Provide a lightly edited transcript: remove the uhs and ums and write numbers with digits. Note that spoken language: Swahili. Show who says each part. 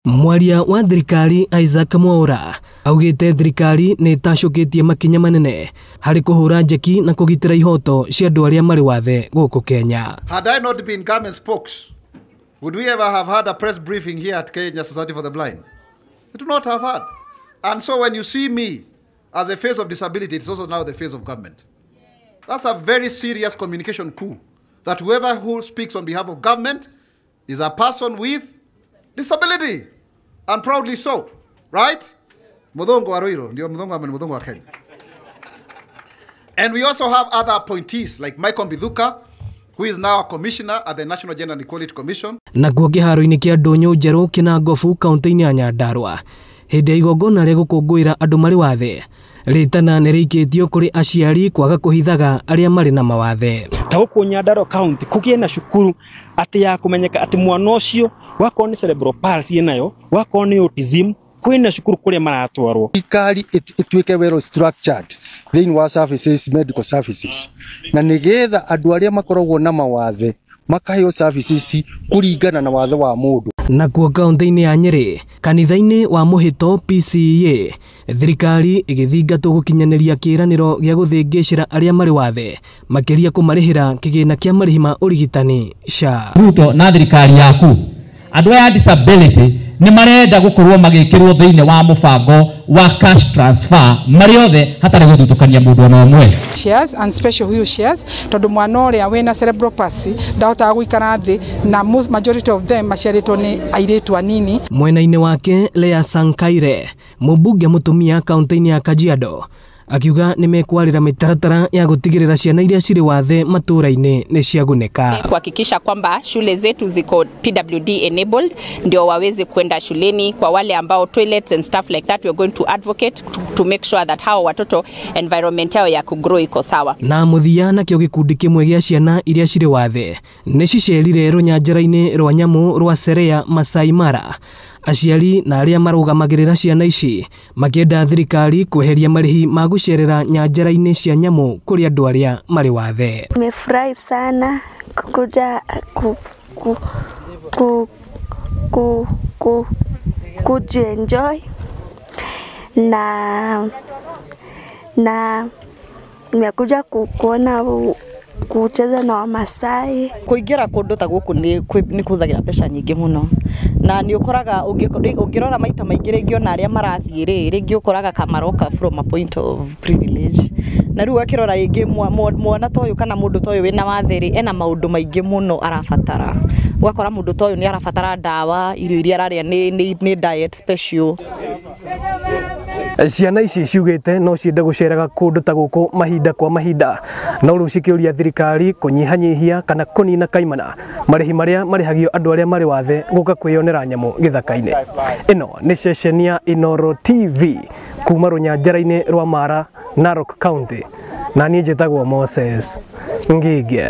Speaker 1: Mwaria wa thirikari Isaac Mwaura augite thirikari ni tacoketie makinya manene hari kuhura njeki na kugitira ihoto cia andu aria mari wathe guku Kenya.
Speaker 2: Had I not been government spokes, would we ever have had a press briefing here at Kenya Society for the Blind? We do not have had. And so when you see me as the face of disability, it's also now the face of government. That's a very serious communication coup. That whoever who speaks on behalf of government is a person with disability. And proudly so. Right? Mudhongo wa Ruiru, ndio Mudhongo wa Mudhongo wa Kenya. And we also have other appointees like Michael Mbithuka, who is now a commissioner at the National Gender and Equality Commission.
Speaker 1: Naguo kiharo-ini kia Ndonyo Njeru Kinangofu kaunti-ini ya Nyandarua. Hindi ya igongona ria gukungwira andu mari wathe ritana ni rikitio kuri aciari kwaga kuhithaga aria mari na mawathe.
Speaker 3: Ta guku Nyandarua county kugie na cukuru ati ya kumenyeka ati mwana ucio wako ni cerebral palsy nayo wako ni autism kwina cukuru kuria maratwarwo.
Speaker 4: Thirikari ituike well structured thĩinĩ wa services, medical services, na nigetha andu aria makoragwo na mawathe makaheo services kuringana na watho wa mundu.
Speaker 1: Nakuo kaunti-ini ya Nyeri kanitha-ini wa Muhito PCEA thirikari igithingatwo gukinyaniria kiraniro gia guthingicira aria mari wathe makiria kumarihira kigina kia marihi ma urigitani SHA.
Speaker 5: Ruto na thirikari yaku andu ya disability ni marenda gukorwo magikirwo thiine wa mubango wa cash transfer mari othe hatari guthutukania mundu ona umwe.
Speaker 6: Shares and special wheel shares tondu mwana uria wina cerebral palsy ndahota guikara thi na most majority of them maciaritwo ni airetu anini.
Speaker 1: Mwena-ini wake Lea Sankaire mubunge mutumia kaunti-ini ya Kajiado akiuga nimekwarira mitaratara ya gutigirira ciana iria ciri wathe matura-ini ni ciaguneka.
Speaker 7: Kuhakikisha kwamba shule zetu ziko PWD enabled ndio waweze kwenda shuleni. Kwa wale ambao toilets and stuff like that we are going to advocate to make sure that hao watoto environment yao ya kugrow iko sawa.
Speaker 1: Na muthia na kio gikundi kimwe gia ciana iria ciri wathe ni cicerire runyanjara-ini rwa nyamu rwa Serea Masai Mara. Aciari na aria marugamagirira ciana ici makienda thirikari kweheria marihi ma gucerera nyanjara-ini cia nyamu kuri andu aria mari wathe.
Speaker 8: Nimefurahi sana kukuja kuenjoy na nimekuja kuona kucheza na Wamasai.
Speaker 9: Kuingira kundu ta guku ni kuthagira pesa nyingi muno na ni ukoraga ungirora maita maingi ringi ona aria marathie ringi ukoraga kamaroka from a point of privilege na riu akirora ringi mwana toyo kana mundu toyo wina watheri ena maundu maingi muno arafatara ugakora mundu toyo ni arafatara dawa irio iria araria ni diet special.
Speaker 1: Ciana ici ciugite no ciende guceraga kundu ta guku mahinda kwa mahinda no riu cikiuria thirikari kunyihanyihia kana kunina kaimana marihi maria marihagio andu aria mari wathe guka kwiyonera nyamu githaka-ini. Ino ni session ya Inoro TV kuma runyanjara-ini rwa Mara, Narok County, na nie njitagwo Moses Ngige.